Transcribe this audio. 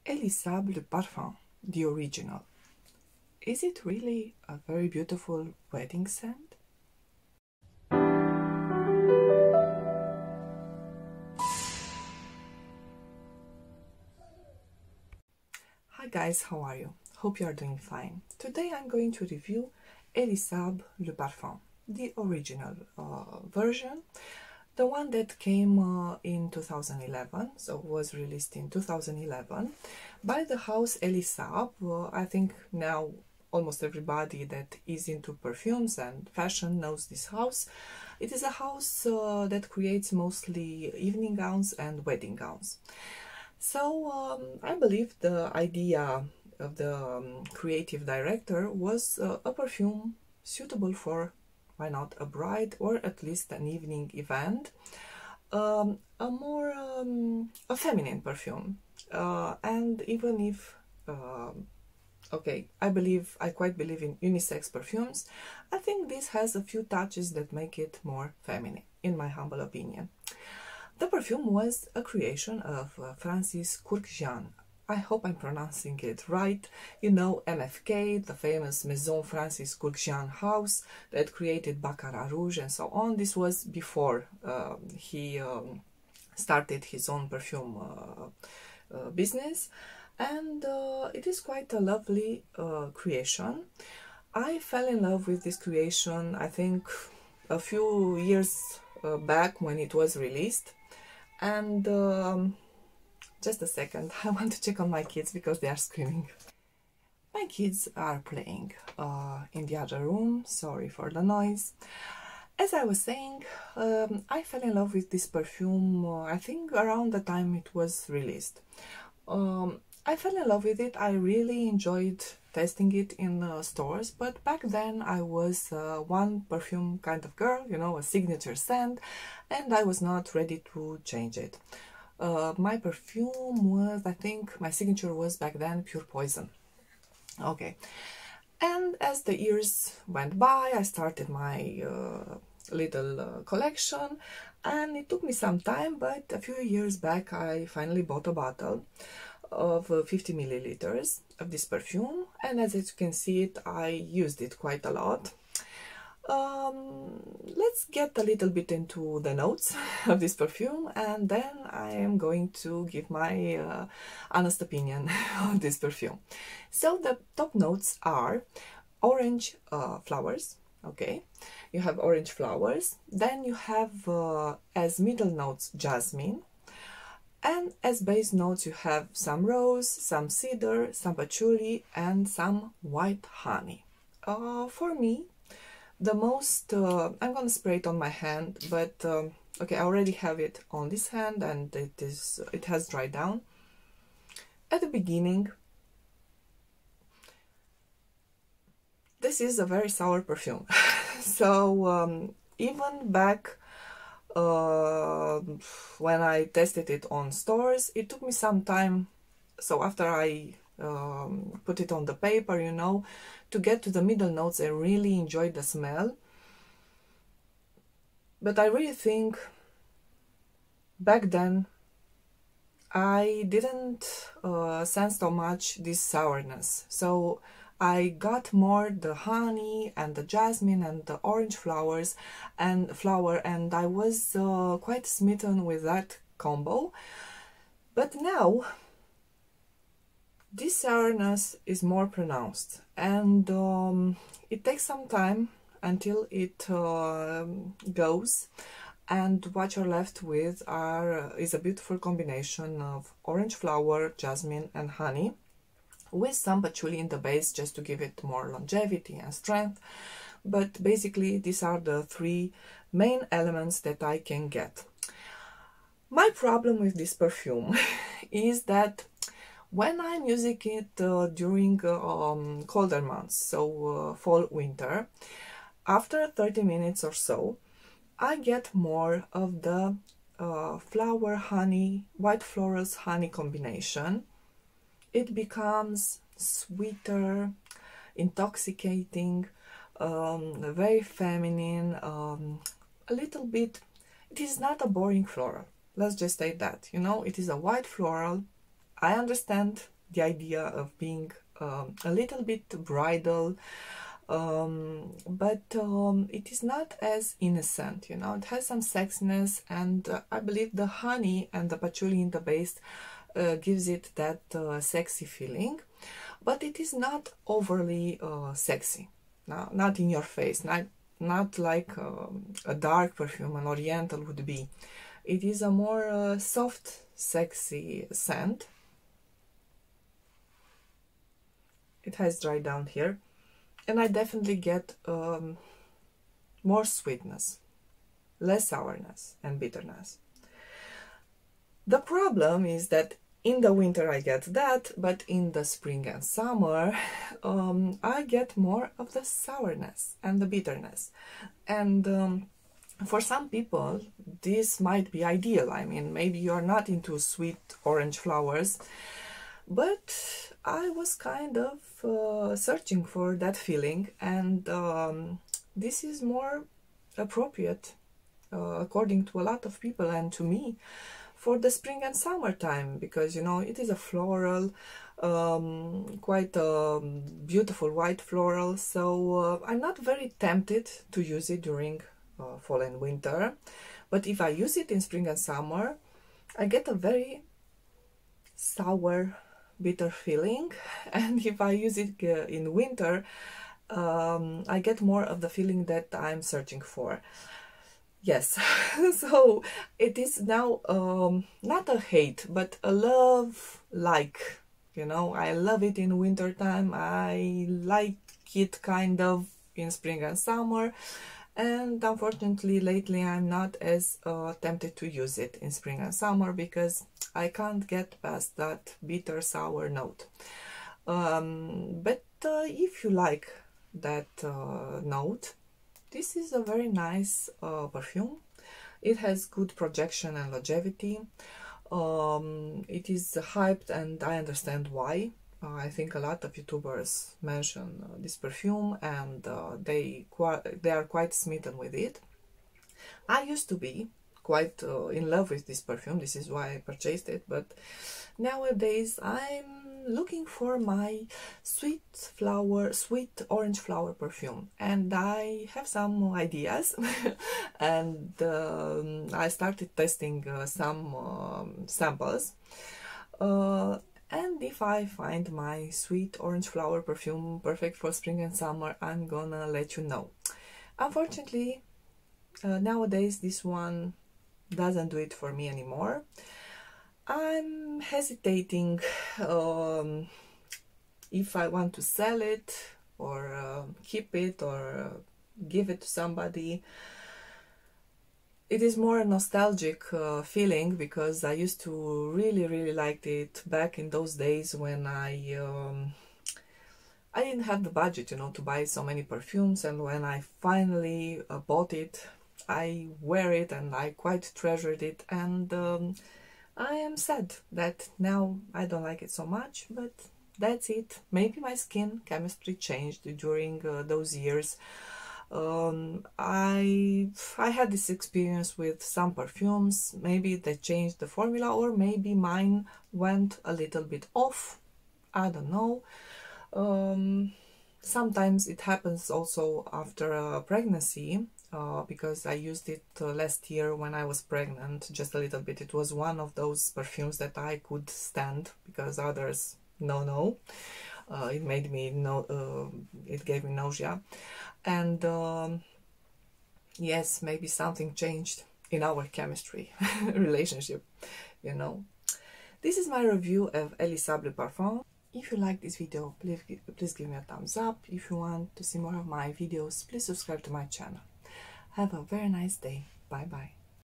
Elie Saab Le Parfum, the original. Is it really a very beautiful wedding scent? Hi guys, how are you? Hope you are doing fine. Today I'm going to review Elie Saab Le Parfum, the original version, the one that came in 2011, so was released in 2011 by the house Elie Saab. I think now almost everybody that is into perfumes and fashion knows this house. It is a house that creates mostly evening gowns and wedding gowns. So I believe the idea of the creative director was a perfume suitable for, why not, a bride or at least an evening event, a more a feminine perfume, and even if okay, I quite believe in unisex perfumes, I think this has a few touches that make it more feminine, in my humble opinion. The perfume was a creation of Francis Kurkdjian. I hope I'm pronouncing it right. You know, MFK, the famous Maison Francis Kurkdjian house that created Baccarat Rouge and so on. This was before he started his own perfume business, and it is quite a lovely creation. I fell in love with this creation, I think, a few years back when it was released. And just a second, I want to check on my kids because they are screaming. My kids are playing in the other room, sorry for the noise. As I was saying, I fell in love with this perfume, I think around the time it was released. I fell in love with it. I really enjoyed testing it in stores, but back then I was one perfume kind of girl, you know, a signature scent, and I was not ready to change it. My perfume was, I think my signature was back then Pure Poison. Okay, and as the years went by, I started my little collection, and it took me some time, but a few years back I finally bought a bottle of 50 milliliters of this perfume, and as you can see it, I used it quite a lot. Let's get a little bit into the notes of this perfume, and then I am going to give my honest opinion on this perfume. So the top notes are orange flowers. Okay, you have orange flowers, then you have as middle notes jasmine, and as base notes you have some rose, some cedar, some patchouli, and some white honey. For me, the most, I'm gonna spray it on my hand, but okay, I already have it on this hand and it has dried down. At the beginning, this is a very sour perfume. So even back when I tested it on stores, it took me some time. So after I put it on the paper, you know, to get to the middle notes, I really enjoyed the smell. But I really think back then I didn't sense so much this sourness. So I got more the honey and the jasmine and the orange flowers and I was quite smitten with that combo. But now this sourness is more pronounced, and it takes some time until it goes, and what you're left with is a beautiful combination of orange flower, jasmine and honey, with some patchouli in the base just to give it more longevity and strength. But basically these are the three main elements that I can get. My problem with this perfume is that when I'm using it during colder months, so fall, winter, after 30 minutes or so, I get more of the flower honey, white florals honey combination. It becomes sweeter, intoxicating, very feminine, a little bit. It is not a boring floral. Let's just say that, you know, it is a white floral. I understand the idea of being a little bit bridal, but it is not as innocent, you know. It has some sexiness, and I believe the honey and the patchouli in the base gives it that sexy feeling, but it is not overly sexy. No, not in your face, not like a dark perfume, an oriental would be. It is a more soft, sexy scent. It has dried down here, and I definitely get more sweetness, less sourness and bitterness. The problem is that in the winter I get that, but in the spring and summer I get more of the sourness and the bitterness. And for some people this might be ideal. I mean, maybe you're not into sweet orange flowers, but I was kind of searching for that feeling, and this is more appropriate according to a lot of people and to me for the spring and summertime, because you know it is a floral, quite a beautiful white floral, so I'm not very tempted to use it during fall and winter. But if I use it in spring and summer, I get a very sour, bitter feeling, and if I use it in winter, I get more of the feeling that I'm searching for. Yes, so it is now not a hate, but a love, like, you know, I love it in winter time, I like it kind of in spring and summer, and unfortunately lately I'm not as tempted to use it in spring and summer because I can't get past that bitter sour note. But if you like that note, this is a very nice perfume. It has good projection and longevity. It is hyped, and I understand why. I think a lot of YouTubers mention this perfume, and they are quite smitten with it. I used to be quite in love with this perfume. This is why I purchased it, but nowadays I'm looking for my sweet orange flower perfume, and I have some ideas and I started testing some samples, and if I find my sweet orange flower perfume perfect for spring and summer, I'm gonna let you know. Unfortunately, nowadays this one doesn't do it for me anymore. I'm hesitating if I want to sell it or keep it or give it to somebody. It is more a nostalgic feeling, because I used to really like it back in those days when I didn't have the budget, you know, to buy so many perfumes, and when I finally bought it, I wear it and I quite treasured it, and I am sad that now I don't like it so much, but that's it. Maybe my skin chemistry changed during those years. I had this experience with some perfumes. Maybe they changed the formula, or maybe mine went a little bit off. I don't know. Sometimes it happens also after a pregnancy, because I used it last year when I was pregnant, just a little bit. It was one of those perfumes that I could stand, because others, no. It made me it gave me nausea, and yes, maybe something changed in our chemistry relationship, you know. This is my review of Elie Saab Le Parfum. If you like this video, please give me a thumbs up. If you want to see more of my videos, please subscribe to my channel. Have a very nice day. Bye bye.